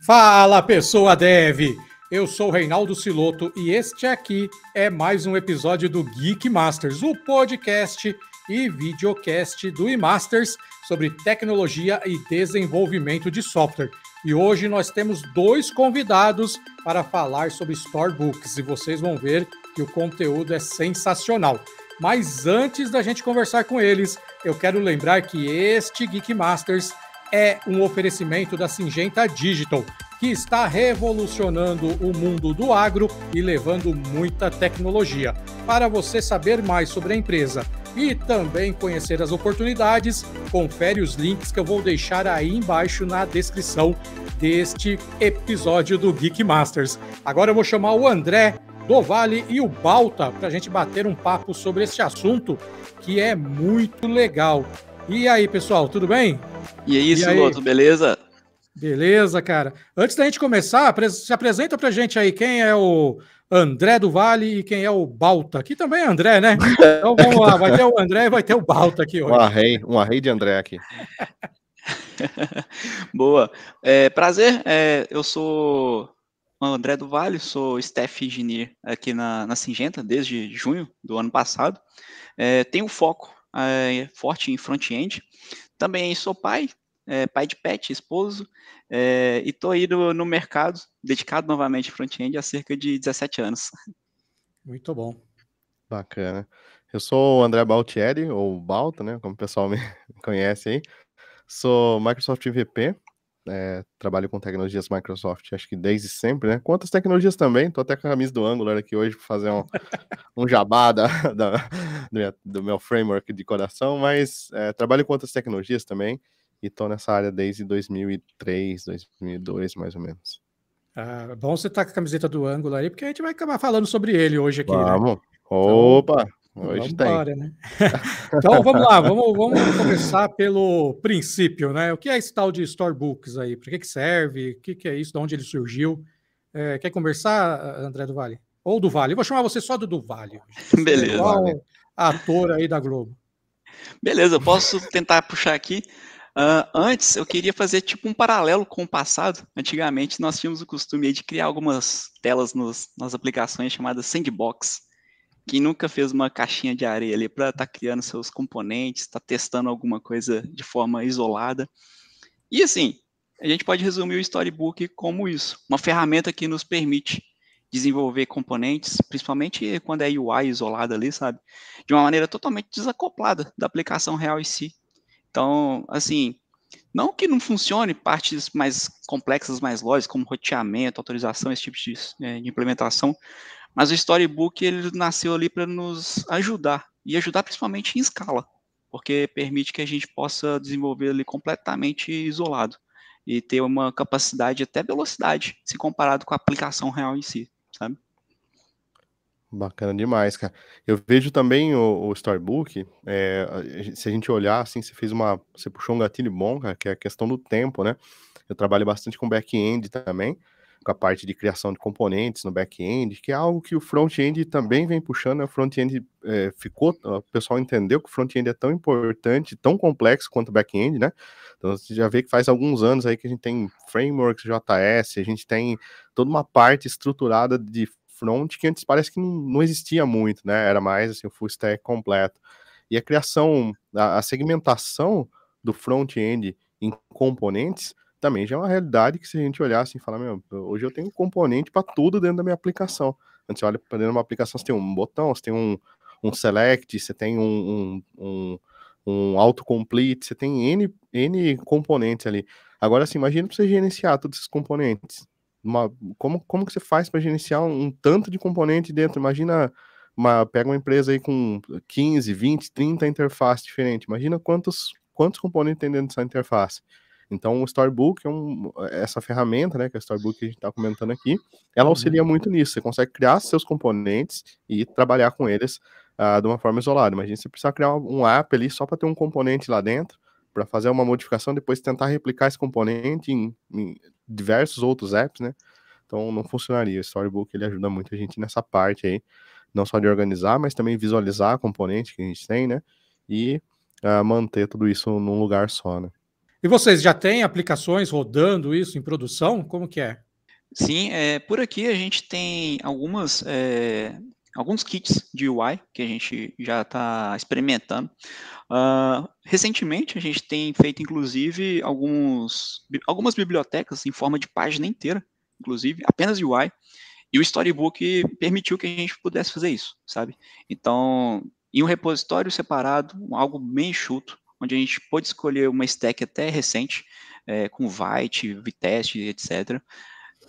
Fala, pessoa dev! Eu sou o Reinaldo Siloto e este aqui é mais um episódio do Geek Masters, o podcast e videocast do eMasters sobre tecnologia e desenvolvimento de software. E hoje nós temos dois convidados para falar sobre Storybooks e vocês vão ver que o conteúdo é sensacional. Mas antes da gente conversar com eles, eu quero lembrar que este Geek Masters é um oferecimento da Syngenta Digital, que está revolucionando o mundo do agro e levando muita tecnologia. Para você saber mais sobre a empresa e também conhecer as oportunidades, confere os links que eu vou deixar aí embaixo na descrição deste episódio do Geek Masters. Agora eu vou chamar o André do Vale e o Balta para a gente bater um papo sobre esse assunto que é muito legal. E aí, pessoal, tudo bem? E aí, Siloto, beleza? Beleza, cara. Antes da gente começar, se apresenta pra gente aí quem é o André do Vale e quem é o Balta, que também é André, né? Então vamos lá, vai ter o André e vai ter o Balta aqui hoje. Um array de André aqui. Boa. Prazer, eu sou o André do Vale, sou Staff Engineer aqui na Syngenta desde junho do ano passado. Tenho foco forte em front-end. Também sou pai de pet, esposo, e estou aí no mercado, dedicado novamente ao front-end há cerca de 17 anos. Muito bom. Bacana. Eu sou o André Baltieri, ou Balta, né, como o pessoal me conhece aí. Sou Microsoft MVP, trabalho com tecnologias Microsoft, acho que desde sempre, né? Com outras tecnologias também, tô até com a camisa do Angular aqui hoje para fazer um jabá do meu framework de coração, mas trabalho com outras tecnologias também. E tô nessa área desde 2003, 2002, mais ou menos. Bom você estar com a camiseta do Angular aí, porque a gente vai acabar falando sobre ele hoje aqui, Vamos. Né? Opa! Então, hoje vamos tem. embora, né? Então vamos lá, vamos começar pelo princípio, né? O que é esse tal de Storybooks aí? Para que serve? O que é isso? De onde ele surgiu? Quer conversar, André do Vale? Ou do Vale? Eu vou chamar você só do Vale. Beleza. Igual ator aí da Globo. Beleza, eu posso tentar puxar aqui. Antes, eu queria fazer tipo um paralelo com o passado. Antigamente, nós tínhamos o costume de criar algumas telas nas aplicações chamadas sandbox. Quem nunca fez uma caixinha de areia ali para estar criando seus componentes, estar testando alguma coisa de forma isolada. E assim, a gente pode resumir o Storybook como isso, uma ferramenta que nos permite desenvolver componentes, principalmente quando é UI isolada ali, sabe? De uma maneira totalmente desacoplada da aplicação real em si. Então, assim, não que não funcione partes mais complexas, mais lógicas, como roteamento, autorização, esse tipo de implementação, mas o Storybook ele nasceu ali para nos ajudar, e ajudar principalmente em escala, porque permite que a gente possa desenvolver ali completamente isolado, e ter uma capacidade até velocidade, se comparado com a aplicação real em si, sabe? Bacana demais, cara. Eu vejo também o Storybook, se a gente olhar, assim, você puxou um gatilho bom, cara, que é a questão do tempo, né? Eu trabalho bastante com back-end também, com a parte de criação de componentes no back-end, que é algo que o front-end também vem puxando, né? O front-end o pessoal entendeu que o front-end é tão importante, tão complexo quanto o back-end, né? Então você já vê que faz alguns anos aí que a gente tem frameworks JS, a gente tem toda uma parte estruturada de front que antes parece que não existia muito, né? Era mais assim, o full stack completo. E a criação, a segmentação do front-end em componentes também já é uma realidade que se a gente olhar assim e falar, meu, hoje eu tenho um componente para tudo dentro da minha aplicação. Antes você olha para dentro de uma aplicação, você tem um botão, você tem um select, você tem um autocomplete, você tem N componentes ali. Agora, assim, imagina para você gerenciar todos esses componentes. Como que você faz para gerenciar um tanto de componente dentro? Imagina, pega uma empresa aí com 15, 20, 30 interfaces diferentes. Imagina quantos componentes tem dentro dessa interface. Então, o Storybook essa ferramenta, né, que é o Storybook que a gente está comentando aqui, ela auxilia muito nisso. Você consegue criar seus componentes e trabalhar com eles de uma forma isolada. Imagina você precisar criar um app ali só para ter um componente lá dentro, para fazer uma modificação, depois tentar replicar esse componente em diversos outros apps, né? Então não funcionaria. O Storybook ele ajuda muito a gente nessa parte aí, não só de organizar, mas também visualizar a componente que a gente tem, né? E manter tudo isso num lugar só, né? E vocês já têm aplicações rodando isso em produção? Como que é? Sim, por aqui a gente tem alguns kits de UI que a gente já está experimentando. Recentemente a gente tem feito, inclusive, algumas bibliotecas em forma de página inteira, inclusive, apenas UI, e o Storybook permitiu que a gente pudesse fazer isso, sabe? Então, em um repositório separado, algo bem enxuto, onde a gente pôde escolher uma stack até recente, com Vite, Vitest, etc.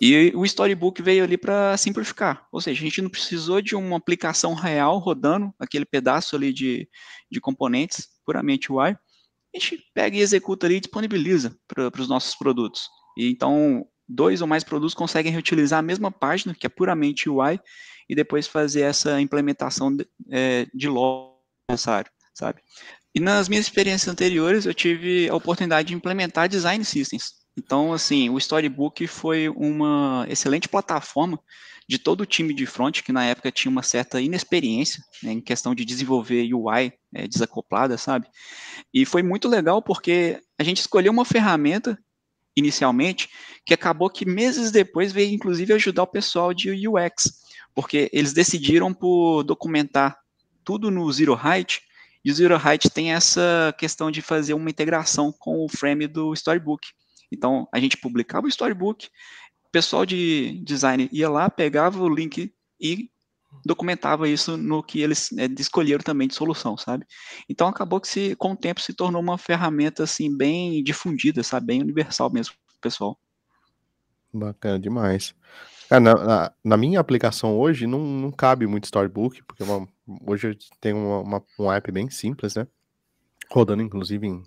E o Storybook veio ali para simplificar, ou seja, a gente não precisou de uma aplicação real rodando aquele pedaço ali de componentes puramente UI, a gente pega e executa ali e disponibiliza para os nossos produtos. E então, 2 ou mais produtos conseguem reutilizar a mesma página, que é puramente UI, e depois fazer essa implementação de logo necessário, sabe? E nas minhas experiências anteriores, eu tive a oportunidade de implementar design systems. Então, assim, o Storybook foi uma excelente plataforma de todo o time de front, que na época tinha uma certa inexperiência, né, em questão de desenvolver UI desacoplada, sabe? E foi muito legal porque a gente escolheu uma ferramenta inicialmente que acabou que meses depois veio inclusive ajudar o pessoal de UX, porque eles decidiram por documentar tudo no Zero Height, e o Zero Height tem essa questão de fazer uma integração com o frame do Storybook. Então, a gente publicava o Storybook, o pessoal de design ia lá, pegava o link e documentava isso no que eles escolheram também de solução, sabe? Então acabou que com o tempo se tornou uma ferramenta assim bem difundida, sabe? Bem universal mesmo pro pessoal. Bacana demais. Cara, na minha aplicação hoje não cabe muito Storybook, porque hoje eu tenho um app bem simples, né? Rodando inclusive em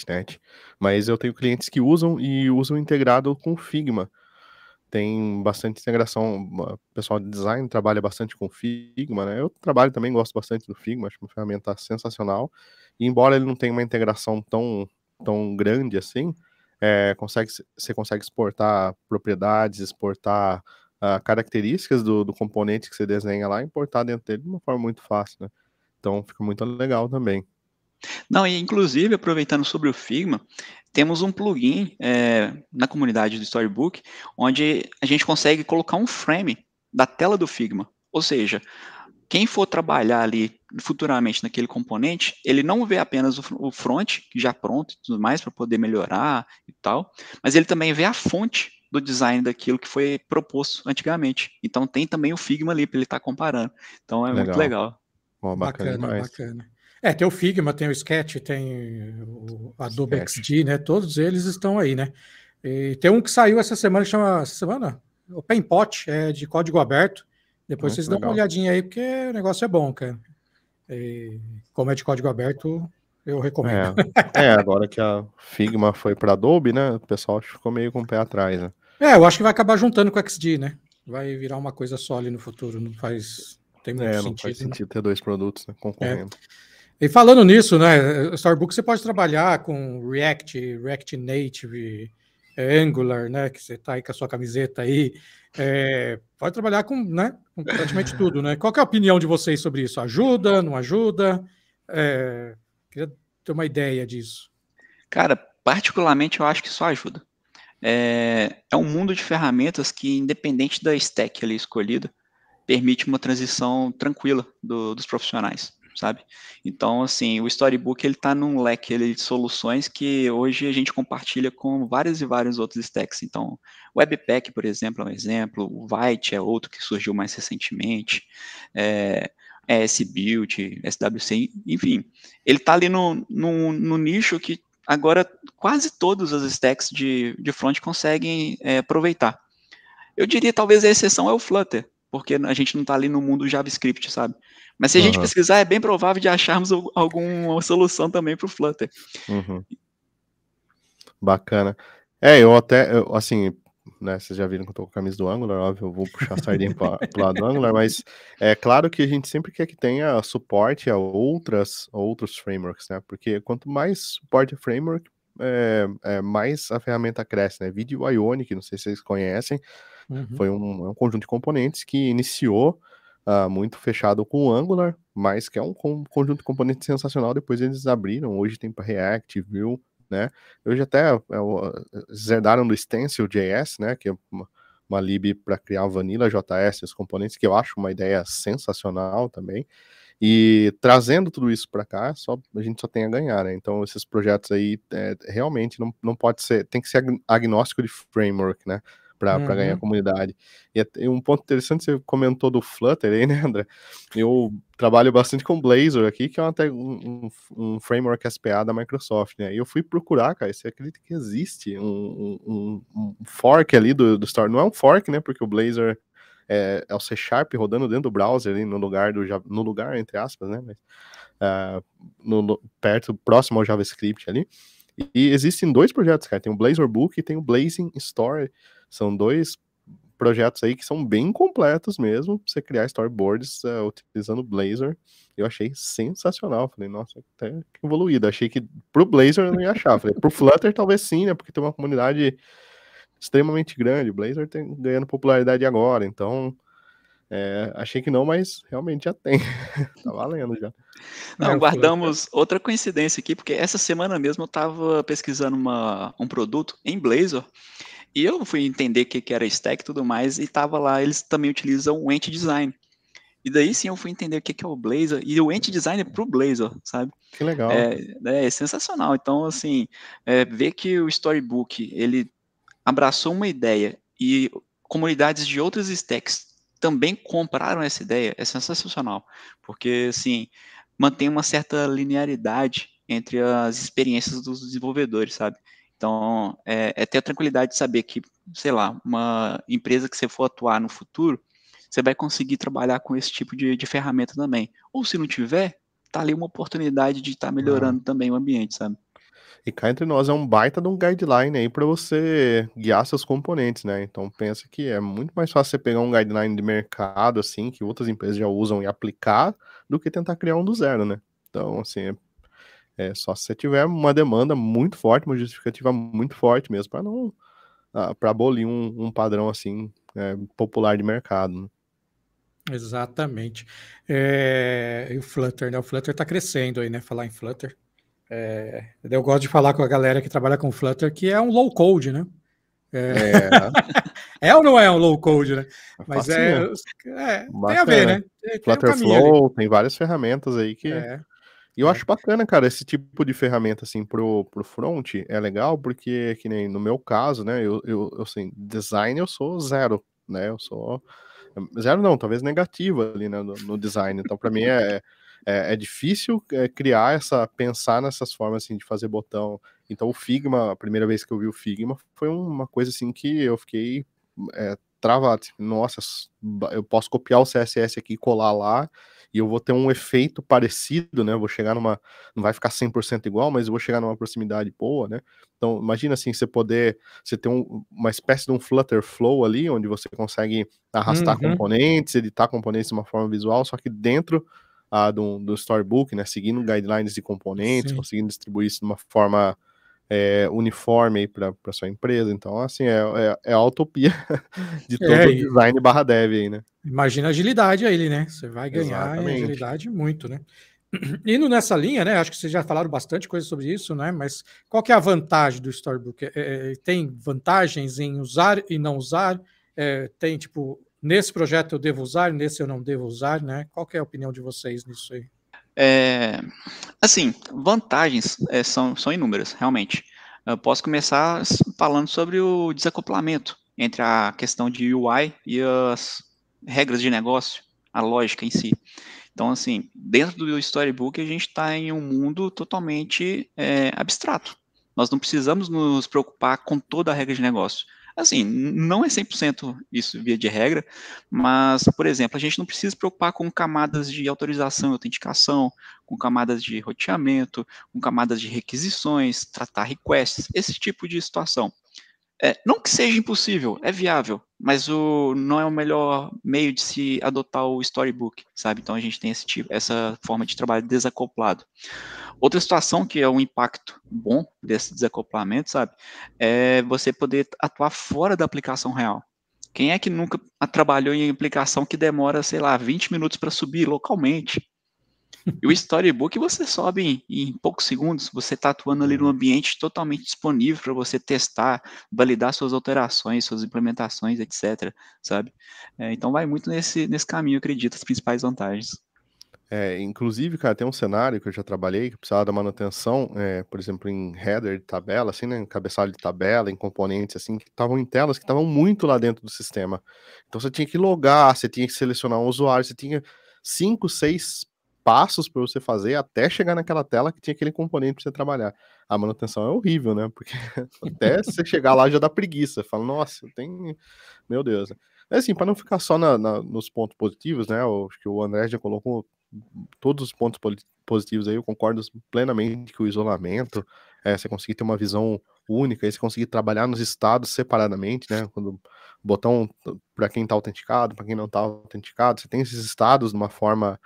.NET, mas eu tenho clientes que usam e usam integrado com Figma. Tem bastante integração, o pessoal de design trabalha bastante com Figma, né? Eu trabalho também, gosto bastante do Figma, acho uma ferramenta sensacional. E embora ele não tenha uma integração tão grande assim, você consegue exportar propriedades, exportar características do componente que você desenha lá, e importar dentro dele de uma forma muito fácil, né? Então fica muito legal também. Não, e inclusive, aproveitando sobre o Figma, temos um plugin na comunidade do Storybook, onde a gente consegue colocar um frame da tela do Figma. Ou seja, quem for trabalhar ali futuramente naquele componente, ele não vê apenas o front, já pronto e tudo mais, para poder melhorar e tal, mas ele também vê a fonte do design daquilo que foi proposto antigamente. Então tem também o Figma ali para ele estar comparando. Então é muito Legal. legal. Bom, bacana demais. Bacana. Tem o Figma, tem o Sketch, tem o Adobe Sketch. XD, né? Todos eles estão aí, né? E tem um que saiu essa semana, que chama o Paintpot, de código aberto. Depois vocês dão uma olhadinha aí, porque o negócio é bom, cara. E como é de código aberto, eu recomendo. Agora que a Figma foi para Adobe, né? O pessoal ficou meio com o pé atrás, né? Eu acho que vai acabar juntando com o XD, né? Vai virar uma coisa só ali no futuro. Não tem muito sentido. Não faz sentido ter dois produtos, né, concorrendo. E falando nisso, né? Storybook você pode trabalhar com React Native, Angular, né? Que você tá aí com a sua camiseta aí. Pode trabalhar com praticamente tudo, né? Qual que é a opinião de vocês sobre isso? Ajuda, não ajuda? Queria ter uma ideia disso. Cara, particularmente eu acho que só ajuda. É um mundo de ferramentas que, independente da stack ali escolhida, permite uma transição tranquila dos profissionais, sabe? Então, assim, o Storybook ele está num leque de soluções que hoje a gente compartilha com vários e vários outros stacks. Então, o Webpack, por exemplo, é um exemplo, o Vite é outro que surgiu mais recentemente, ESBuild, SWC, enfim, ele está ali no nicho que agora quase todas as stacks de front conseguem aproveitar. Eu diria talvez a exceção é o Flutter, porque a gente não está ali no mundo JavaScript, sabe? Mas se a gente pesquisar, é bem provável de acharmos alguma solução também para o Flutter. Bacana. Assim, né, vocês já viram que eu tô com a camisa do Angular, óbvio, eu vou puxar a sardinha pro lado do Angular, mas é claro que a gente sempre quer que tenha suporte a outros frameworks, né? Porque quanto mais suporte a framework, mais a ferramenta cresce, né? Vídeo Ionic, não sei se vocês conhecem, foi um conjunto de componentes que iniciou muito fechado com o Angular, mas que é um conjunto de componentes sensacional. Depois eles abriram, hoje tem para React, Vue, né? Hoje até eles herdaram do Stencil.js, né? Que é uma lib para criar Vanilla JS, os componentes, que eu acho uma ideia sensacional também. E trazendo tudo isso para cá, a gente só tem a ganhar, né? Então, esses projetos aí realmente não pode ser, tem que ser agnóstico de framework, né? Para ganhar comunidade. E um ponto interessante, você comentou do Flutter aí, né, André? Eu trabalho bastante com Blazor aqui, que é até um framework SPA da Microsoft, né? E eu fui procurar, cara, você acredita que existe um fork ali do Store? Não é um fork, né? Porque o Blazor é o C# rodando dentro do browser, ali, no lugar, entre aspas, né? Mas, próximo ao JavaScript ali. E existem 2 projetos, cara. Tem o Blazor Book e tem o Blazing Store. São 2 projetos aí que são bem completos mesmo, pra você criar storyboards utilizando o Blazor. Eu achei sensacional. Falei, nossa, até que evoluído. Achei que pro Blazor eu não ia achar. Falei, pro Flutter talvez sim, né? Porque tem uma comunidade extremamente grande. O Blazor tem ganhando popularidade agora, então achei que não, mas realmente já tem. Tá valendo já. Não, guardamos outra coincidência aqui, porque essa semana mesmo eu estava pesquisando um produto em Blazor, e eu fui entender o que era stack e tudo mais, e tava lá, eles também utilizam o Ent Design. E daí sim eu fui entender o que é o Blazor, e o Ent Design é pro Blazor, sabe? Que legal. É sensacional. Então, assim, ver que o Storybook, ele abraçou uma ideia, e comunidades de outras stacks também compraram essa ideia, é sensacional. Porque, assim, mantém uma certa linearidade entre as experiências dos desenvolvedores, sabe? Então, ter a tranquilidade de saber que, sei lá, uma empresa que você for atuar no futuro, você vai conseguir trabalhar com esse tipo de ferramenta também. Ou se não tiver, tá ali uma oportunidade de estar melhorando também o ambiente, sabe? E cá entre nós é um baita de um guideline aí para você guiar seus componentes, né? Então pensa que é muito mais fácil você pegar um guideline de mercado, assim, que outras empresas já usam e aplicar, do que tentar criar um do zero, né? Então, assim, só se você tiver uma demanda muito forte, uma justificativa muito forte mesmo, para não para abolir um padrão assim popular de mercado, né? Exatamente. E o Flutter, né? O Flutter tá crescendo aí, né? Falar em Flutter. Eu gosto de falar com a galera que trabalha com Flutter que é um low code, né? É ou não é um low code, né? Mas tem a ver, né? Tem um caminho Flutterflow, ali. tem várias ferramentas aí que... E eu acho bacana, cara, esse tipo de ferramenta, assim, pro front é legal, porque, que nem no meu caso, né, eu assim, design eu sou zero, né, eu sou... Zero não, talvez negativo ali, né, no design. Então, para mim, é difícil pensar nessas formas, assim, de fazer botão. Então, o Figma, a primeira vez que eu vi o Figma, foi uma coisa, assim, que eu fiquei travado. Assim, nossa, eu posso copiar o CSS aqui e colar lá, e eu vou ter um efeito parecido, né? Eu vou chegar não vai ficar 100% igual, mas eu vou chegar numa proximidade boa, né? Então, imagina assim, você ter uma espécie de um Flutter Flow ali, onde você consegue arrastar componentes, editar componentes de uma forma visual, só que dentro do Storybook, né? Seguindo guidelines de componentes, conseguindo distribuir isso de uma forma uniforme para sua empresa. Então, assim, é a utopia de todo o design / dev aí, né? Imagina a agilidade aí, né? Você vai ganhar em agilidade muito, né? Indo nessa linha, né? Acho que vocês já falaram bastante coisa sobre isso, né? Mas qual que é a vantagem do Storybook? Tem vantagens em usar e não usar? Tem, tipo, nesse projeto eu devo usar, nesse eu não devo usar, né? Qual que é a opinião de vocês nisso aí? Assim, vantagens são inúmeras, realmente. Eu posso começar falando sobre o desacoplamento entre a questão de UI e as regras de negócio, a lógica em si. Então, assim, dentro do Storybook, a gente está em um mundo totalmente abstrato. Nós não precisamos nos preocupar com toda a regra de negócio. Assim, não é 100% isso via de regra, mas, por exemplo, a gente não precisa se preocupar com camadas de autorização e autenticação, com camadas de roteamento, com camadas de requisições, tratar requests, esse tipo de situação. Não que seja impossível, é viável, mas não é o melhor meio de se adotar o Storybook, sabe? Então a gente tem essa forma de trabalho desacoplado. Outra situação que é um impacto bom desse desacoplamento, sabe? É você poder atuar fora da aplicação real. Quem é que nunca trabalhou em aplicação que demora, sei lá, 20 minutos para subir localmente? E o Storybook você sobe em poucos segundos, você está atuando ali num ambiente totalmente disponível para você testar, validar suas alterações, suas implementações, etc, sabe? Então vai muito nesse caminho, eu acredito, as principais vantagens. Inclusive, cara, tem um cenário que eu já trabalhei que precisava da manutenção, por exemplo, em header de tabela, assim, né, em cabeçalho de tabela, em componentes, assim, que estavam em telas que estavam muito lá dentro do sistema. Então você tinha que logar, você tinha que selecionar um usuário, você tinha 5, 6 passos para você fazer até chegar naquela tela que tinha aquele componente para você trabalhar. A manutenção é horrível, né? Porque até você chegar lá já dá preguiça. Fala, nossa, tem. Meu Deus. É assim, para não ficar só nos pontos positivos, né? Acho que o André já colocou todos os pontos positivos aí, eu concordo plenamente que o isolamento, você conseguir ter uma visão única, e você conseguir trabalhar nos estados separadamente, né? Quando o botão para quem está autenticado, para quem não está autenticado, você tem esses estados de uma forma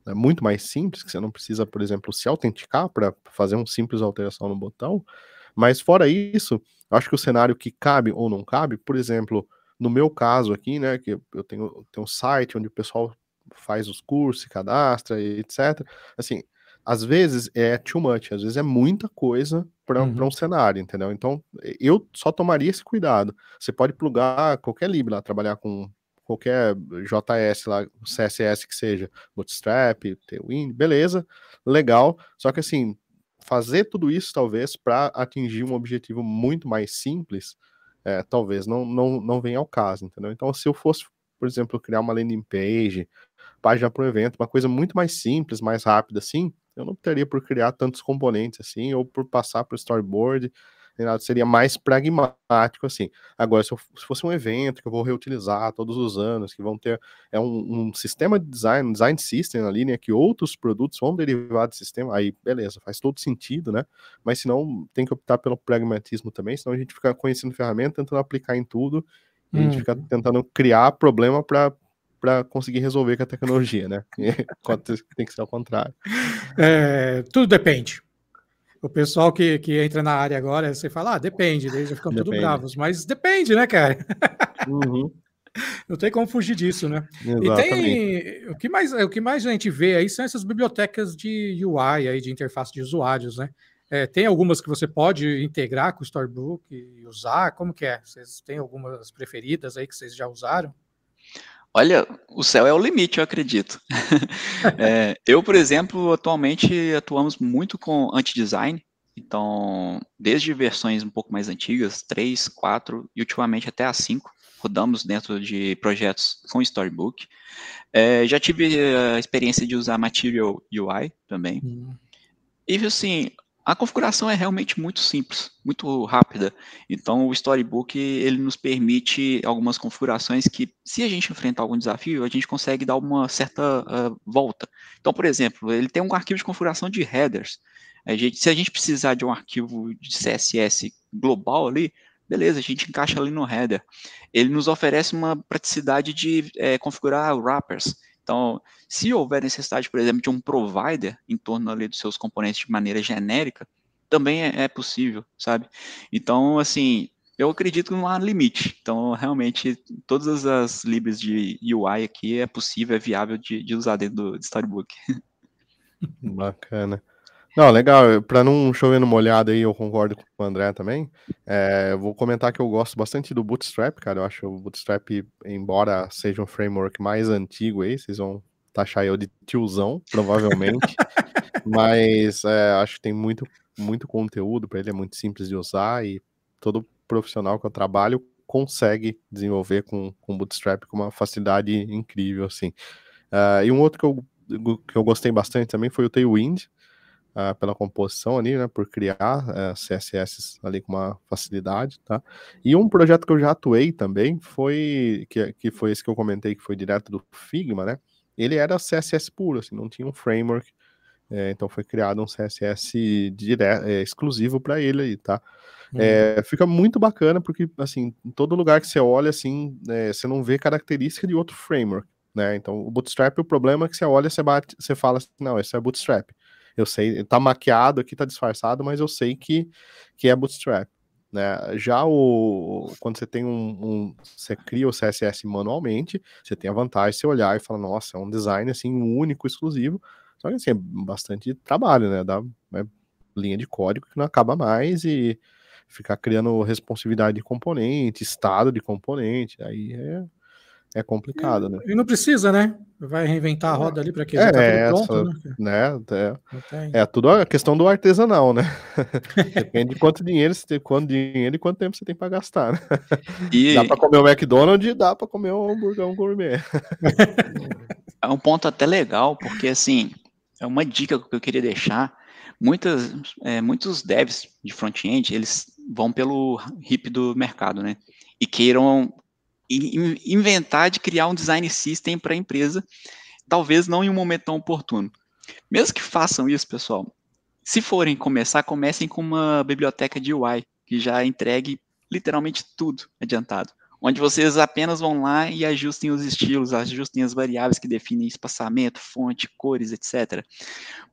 muito mais simples, que você não precisa, por exemplo, se autenticar para fazer uma simples alteração no botão. Mas fora isso, eu acho que o cenário que cabe ou não cabe, por exemplo, no meu caso aqui, né, que eu tenho um site onde o pessoal faz os cursos, se cadastra e etc. Assim, às vezes é too much, às vezes é muita coisa para um cenário, entendeu? Então, eu só tomaria esse cuidado. Você pode plugar qualquer lib lá, trabalhar com qualquer JS lá, CSS que seja, Bootstrap, Tailwind, beleza, legal. Só que assim, fazer tudo isso talvez para atingir um objetivo muito mais simples, talvez não venha ao caso, entendeu? Então, se eu fosse, por exemplo, criar uma landing page, página para o evento, uma coisa muito mais simples, mais rápida assim, eu não optaria por criar tantos componentes assim, ou por passar para o storyboard, seria mais pragmático assim. Agora, se fosse um evento que eu vou reutilizar todos os anos, que vão ter um sistema de design, um design system ali, né, que outros produtos vão derivar desse sistema, aí beleza, faz todo sentido, né? Mas senão tem que optar pelo pragmatismo também, senão a gente fica conhecendo ferramenta, tentando aplicar em tudo, e a gente fica tentando criar problema para conseguir resolver com a tecnologia, né? Tem que ser ao contrário. Tudo depende. O pessoal que entra na área agora, você fala, depende, daí já ficam tudo bravos, mas depende, né, cara? Não tem como fugir disso, né? Exatamente. E tem o que mais a gente vê aí são essas bibliotecas de UI aí, de interface de usuários, né? Tem algumas que você pode integrar com o Storybook e usar, como que é? Vocês têm algumas preferidas aí que vocês já usaram? Olha, o céu é o limite, eu acredito. Eu, por exemplo, atualmente atuamos muito com anti-design, então, desde versões um pouco mais antigas, 3, 4 e ultimamente até a 5, rodamos dentro de projetos com Storybook. Já tive a experiência de usar Material UI também. E assim, a configuração é realmente muito simples, muito rápida. Então, o Storybook ele nos permite algumas configurações que, se a gente enfrentar algum desafio, a gente consegue dar uma certa volta. Então, por exemplo, ele tem um arquivo de configuração de headers. Se a gente precisar de um arquivo de CSS global ali, beleza, a gente encaixa ali no header. Ele nos oferece uma praticidade de configurar wrappers. Então, se houver necessidade, por exemplo, de um provider em torno ali dos seus componentes de maneira genérica, também é possível, sabe? Então, assim, eu acredito que não há limite. Então, realmente, todas as libs de UI aqui é possível, é viável de usar dentro do Storybook. Bacana. Não, legal. Para não chover no molhado aí, eu concordo com o André também. Eu vou comentar que eu gosto bastante do Bootstrap, cara. Eu acho o Bootstrap, embora seja um framework mais antigo aí, vocês vão taxar eu de tiozão, provavelmente. Mas acho que tem muito conteúdo para ele, é muito simples de usar e todo profissional que eu trabalho consegue desenvolver com Bootstrap com uma facilidade incrível, assim. E um outro que eu gostei bastante também foi o Tailwind, pela composição ali, né, por criar CSS ali com uma facilidade, tá? E um projeto que eu já atuei também que foi esse que eu comentei, que foi direto do Figma, né? Ele era CSS puro, assim, não tinha um framework, então foi criado um CSS exclusivo para ele aí, tá? Fica muito bacana porque, assim, em todo lugar que você olha, assim, você não vê característica de outro framework, né? Então, o Bootstrap, o problema é que você olha, você fala assim, não, esse é Bootstrap. Eu sei, tá maquiado aqui, tá disfarçado, mas eu sei que é Bootstrap, né? Já quando você tem você cria o CSS manualmente, você tem a vantagem de você olhar e falar, nossa, é um design, assim, único, exclusivo. Só que assim, é bastante trabalho, né? Dá linha de código que não acaba mais e ficar criando responsividade de componente, estado de componente, aí é complicado, né? E não precisa, né? Vai reinventar a roda ali para quê? Já tá tudo pronto, né? É tudo a questão do artesanal, né? Depende de quanto dinheiro você tem, e quanto tempo você tem para gastar, né? Dá para comer o McDonald's, dá para comer um hamburgão gourmet. É um ponto até legal, porque assim, é uma dica que eu queria deixar. Muitos devs de front-end, eles vão pelo hip do mercado, né? E queiram inventar de criar um design system para a empresa, talvez não em um momento tão oportuno. Mesmo que façam isso, pessoal, se forem começar, comecem com uma biblioteca de UI, que já entregue literalmente tudo adiantado, onde vocês apenas vão lá e ajustem os estilos, ajustem as variáveis que definem espaçamento, fonte, cores, etc.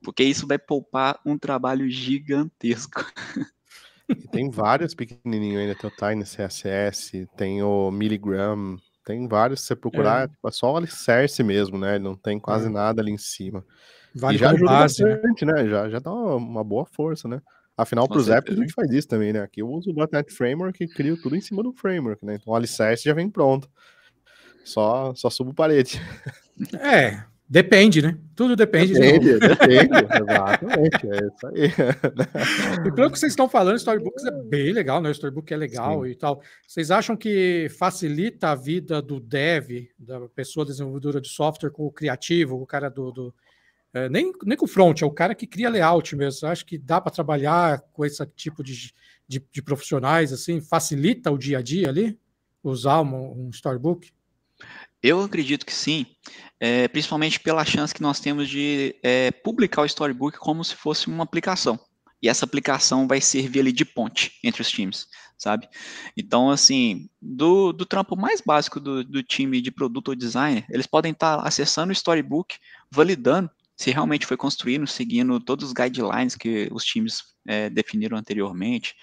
Porque isso vai poupar um trabalho gigantesco. E tem vários pequenininhos ainda, tem o Tiny CSS, tem o Milligram, tem vários, se você procurar, é só o alicerce mesmo, né? Não tem quase nada ali em cima. Vale e já ajuda base, bastante, né? Já dá uma boa força, né? Afinal, para os apps a gente faz isso também, né? Aqui eu uso o .NET Framework e crio tudo em cima do framework, né? Então o alicerce já vem pronto. Só subo parede. Depende, né? Tudo depende. Depende, exatamente, é isso aí. E pelo que vocês estão falando, Storybooks é bem legal, né? O Storybook é legal. Sim. E tal. Vocês acham que facilita a vida do dev, da pessoa desenvolvedora de software, com o criativo, o cara nem com o front, é o cara que cria layout mesmo. Acho que dá para trabalhar com esse tipo de profissionais, assim, facilita o dia a dia ali, usar um Storybook? Eu acredito que sim, principalmente pela chance que nós temos de publicar o Storybook como se fosse uma aplicação. E essa aplicação vai servir ali de ponte entre os times, sabe? Então, assim, do trampo mais básico do time de produto ou designer, eles podem estar acessando o Storybook, validando se realmente foi construído, seguindo todos os guidelines que os times definiram anteriormente.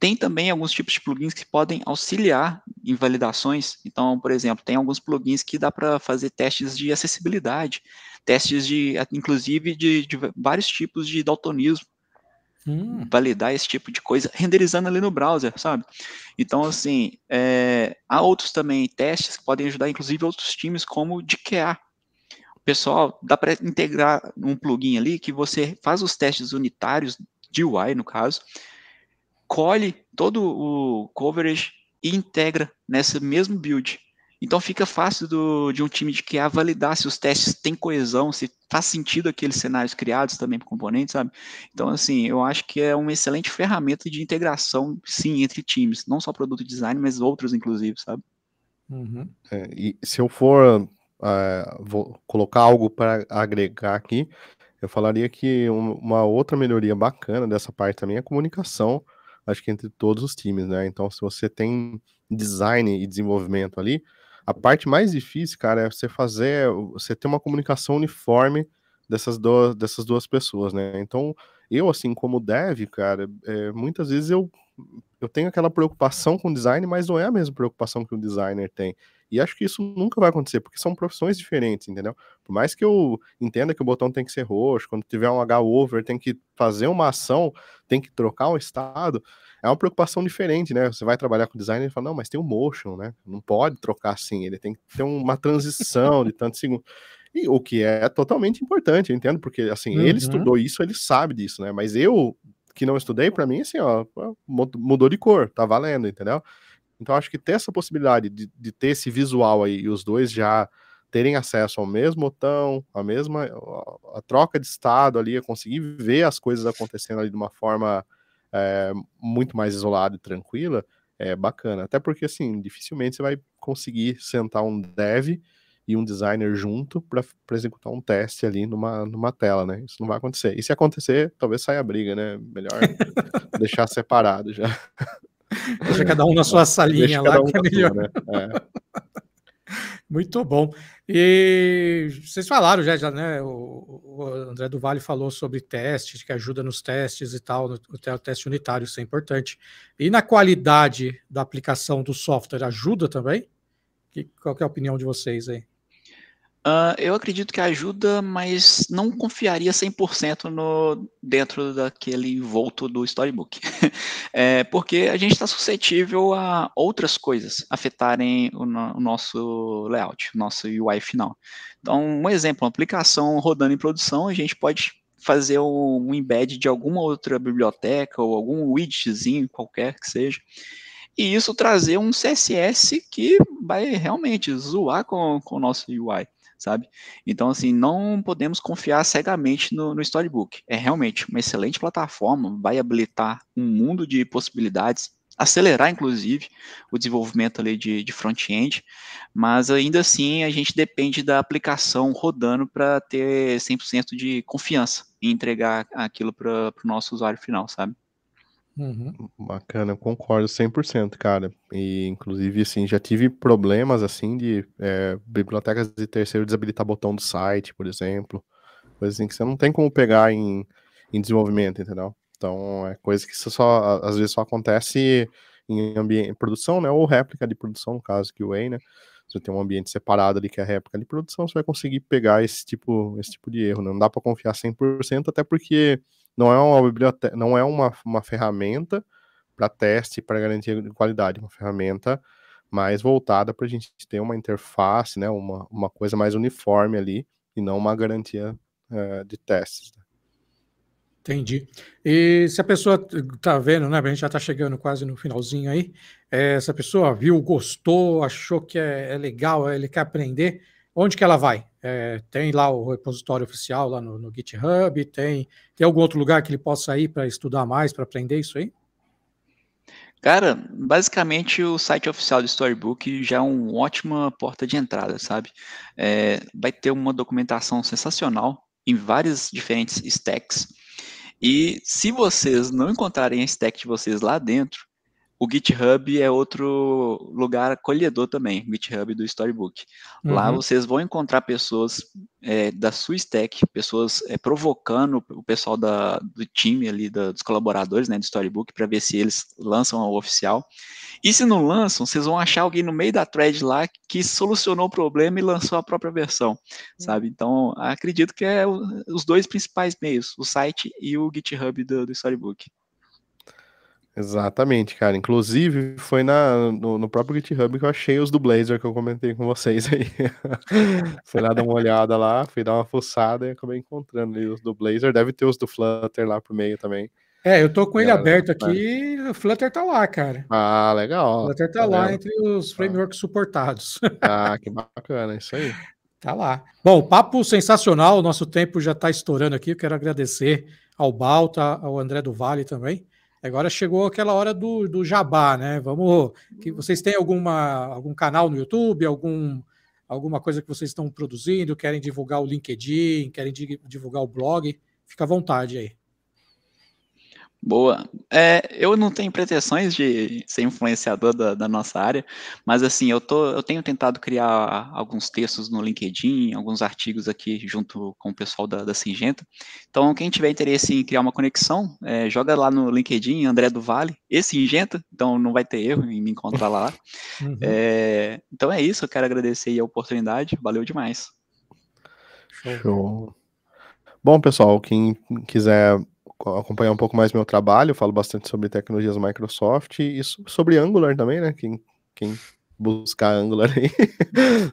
Tem também alguns tipos de plugins que podem auxiliar em validações. Então, por exemplo, tem alguns plugins que dá para fazer testes de acessibilidade, testes inclusive de vários tipos de daltonismo, validar esse tipo de coisa, renderizando ali no browser, sabe? Então, assim, há outros também testes que podem ajudar, inclusive, outros times, como o de QA. Pessoal, dá para integrar um plugin ali que você faz os testes unitários de UI, no caso, colhe todo o coverage e integra nessa mesmo build. Então fica fácil de um time de QA validar se os testes têm coesão, se faz sentido aqueles cenários criados também por componentes, sabe? Então, assim, eu acho que é uma excelente ferramenta de integração, sim, entre times, não só produto design, mas outros, inclusive, sabe? Uhum. E se eu for vou colocar algo para agregar aqui, eu falaria que uma outra melhoria bacana dessa parte também é a comunicação, acho que entre todos os times, né? Então, se você tem design e desenvolvimento ali, a parte mais difícil, cara, é você ter uma comunicação uniforme dessas duas pessoas, né? Então, eu, assim, como dev, cara, muitas vezes eu tenho aquela preocupação com o design, mas não é a mesma preocupação que o designer tem. E acho que isso nunca vai acontecer, porque são profissões diferentes, entendeu? Por mais que eu entenda que o botão tem que ser roxo, quando tiver um H-over, tem que fazer uma ação, tem que trocar um estado, é uma preocupação diferente, né? Você vai trabalhar com design e fala, não, mas tem o motion, né? Não pode trocar assim, ele tem que ter uma transição de tantos segundos. E o que é totalmente importante, eu entendo, porque assim, ele estudou isso, ele sabe disso, né? Mas eu, que não estudei, para mim, assim, ó, mudou de cor, tá valendo, entendeu? Então, acho que ter essa possibilidade de ter esse visual aí e os dois já terem acesso ao mesmo botão, a troca de estado ali, a conseguir ver as coisas acontecendo ali de uma forma muito mais isolada e tranquila, é bacana. Até porque, assim, dificilmente você vai conseguir sentar um dev e um designer junto para executar um teste ali numa tela, né? Isso não vai acontecer. E se acontecer, talvez saia a briga, né? Melhor deixar separado já. Deixa cada um na sua salinha lá, que é melhor. Né? Muito bom. E vocês falaram já, né? O André do Vale falou sobre testes, que ajuda nos testes e tal, o teste unitário, isso é importante. E na qualidade da aplicação do software, ajuda também? Qual que é a opinião de vocês aí? Eu acredito que ajuda, mas não confiaria 100% dentro daquele envolto do Storybook. Porque a gente está suscetível a outras coisas afetarem o nosso layout, o nosso UI final. Então, um exemplo, uma aplicação rodando em produção, a gente pode fazer um embed de alguma outra biblioteca ou algum widgetzinho qualquer que seja, e isso trazer um CSS que vai realmente zoar com o nosso UI, sabe? Então, assim, não podemos confiar cegamente no Storybook. É realmente uma excelente plataforma, vai habilitar um mundo de possibilidades, acelerar, inclusive, o desenvolvimento ali de front-end, mas ainda assim a gente depende da aplicação rodando para ter 100% de confiança em entregar aquilo para o nosso usuário final, sabe? Uhum. Bacana, eu concordo 100%, cara. E, inclusive, assim, já tive problemas, assim, de bibliotecas de terceiro desabilitar botão do site, por exemplo. Coisa assim que você não tem como pegar em desenvolvimento, entendeu? Então, é coisa que às vezes só acontece em ambiente, produção, né? Ou réplica de produção, no caso, QA, né? Você tem um ambiente separado ali que é réplica de produção, você vai conseguir pegar esse tipo de erro, né? Não dá para confiar 100%, até porque não é uma biblioteca, não é uma ferramenta para teste, para garantia de qualidade, uma ferramenta mais voltada para a gente ter uma interface, né? Uma coisa mais uniforme ali, e não uma garantia de testes. Entendi. E se a pessoa está vendo, né? A gente já está chegando quase no finalzinho aí. Se a pessoa viu, gostou, achou que é legal, ele quer aprender, onde que ela vai? Tem lá o repositório oficial lá no GitHub, tem algum outro lugar que ele possa ir para estudar mais, para aprender isso aí? Cara, basicamente o site oficial do Storybook já é uma ótima porta de entrada, sabe? Vai ter uma documentação sensacional em vários diferentes stacks. E se vocês não encontrarem a stack de vocês lá dentro, o GitHub é outro lugar acolhedor também, o GitHub do Storybook. Lá vocês vão encontrar pessoas da sua stack, pessoas provocando o pessoal do time ali, dos colaboradores, né, do Storybook, para ver se eles lançam o oficial. E se não lançam, vocês vão achar alguém no meio da thread lá que solucionou o problema e lançou a própria versão, sabe? Então, acredito que é os dois principais meios, o site e o GitHub do Storybook. Exatamente, cara. Inclusive, foi no próprio GitHub que eu achei os do Blazor que eu comentei com vocês aí. Fui lá dar uma olhada lá, fui dar uma fuçada e acabei encontrando ali os do Blazor. Deve ter os do Flutter lá pro meio também. Eu tô com ele aberto aqui, o Flutter tá lá, cara. Ah, legal. O Flutter tá lá entre os frameworks suportados. Ah, que bacana, isso aí. Tá lá. Bom, papo sensacional, o nosso tempo já está estourando aqui, eu quero agradecer ao Balta, ao André do Vale também. Agora chegou aquela hora do jabá, né? Que vocês têm algum canal no YouTube, alguma coisa que vocês estão produzindo, querem divulgar o LinkedIn, querem divulgar o blog? Fica à vontade aí. Boa. Eu não tenho pretensões de ser influenciador da nossa área, mas assim, eu tenho tentado criar alguns textos no LinkedIn, alguns artigos aqui junto com o pessoal da Singenta. Então, quem tiver interesse em criar uma conexão, joga lá no LinkedIn, André do Vale e Singenta, então não vai ter erro em me encontrar lá. Uhum. Então é isso, eu quero agradecer aí a oportunidade, valeu demais. Show. Bom, pessoal, quem quiser acompanhar um pouco mais meu trabalho, eu falo bastante sobre tecnologias Microsoft e sobre Angular também, né? Quem buscar Angular aí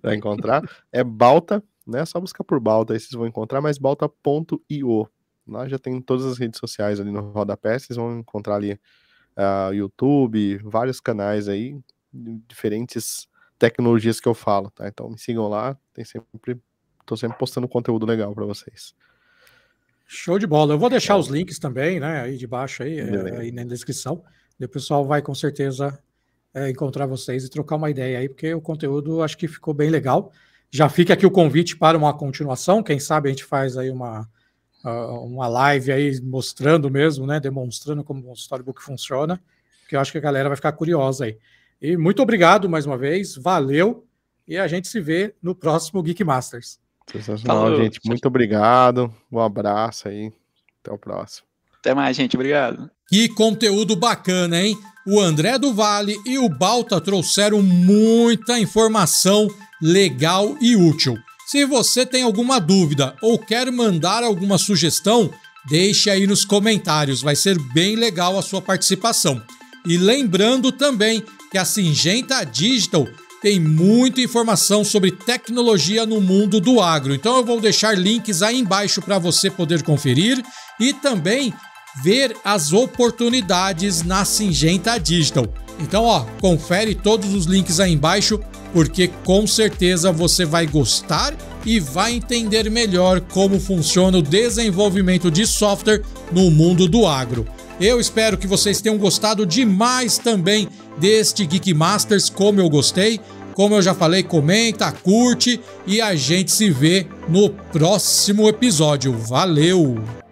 vai encontrar. É Balta, né? Só buscar por Balta aí vocês vão encontrar, mas balta.io. Lá já tem todas as redes sociais ali no rodapé, vocês vão encontrar ali YouTube, vários canais aí, diferentes tecnologias que eu falo, tá? Então me sigam lá, tô sempre postando conteúdo legal para vocês. Show de bola. Eu vou deixar os links também, né, aí de baixo aí na descrição. E o pessoal vai com certeza encontrar vocês e trocar uma ideia aí, porque o conteúdo acho que ficou bem legal. Já fica aqui o convite para uma continuação. Quem sabe a gente faz aí uma live aí mostrando mesmo, né, demonstrando como o Storybook funciona, porque eu acho que a galera vai ficar curiosa aí. E muito obrigado mais uma vez, valeu, e a gente se vê no próximo Geek Masters. Sensacional, falou, gente. Muito obrigado. Um abraço aí. Até o próximo. Até mais, gente. Obrigado. Que conteúdo bacana, hein? O André do Vale e o Balta trouxeram muita informação legal e útil. Se você tem alguma dúvida ou quer mandar alguma sugestão, deixe aí nos comentários, vai ser bem legal a sua participação. E lembrando também que a Syngenta Digital tem muita informação sobre tecnologia no mundo do agro. Então eu vou deixar links aí embaixo para você poder conferir e também ver as oportunidades na Syngenta Digital. Então, confere todos os links aí embaixo, porque com certeza você vai gostar e vai entender melhor como funciona o desenvolvimento de software no mundo do agro. Eu espero que vocês tenham gostado demais também deste Geek Masters, como eu gostei. Como eu já falei, comenta, curte e a gente se vê no próximo episódio. Valeu!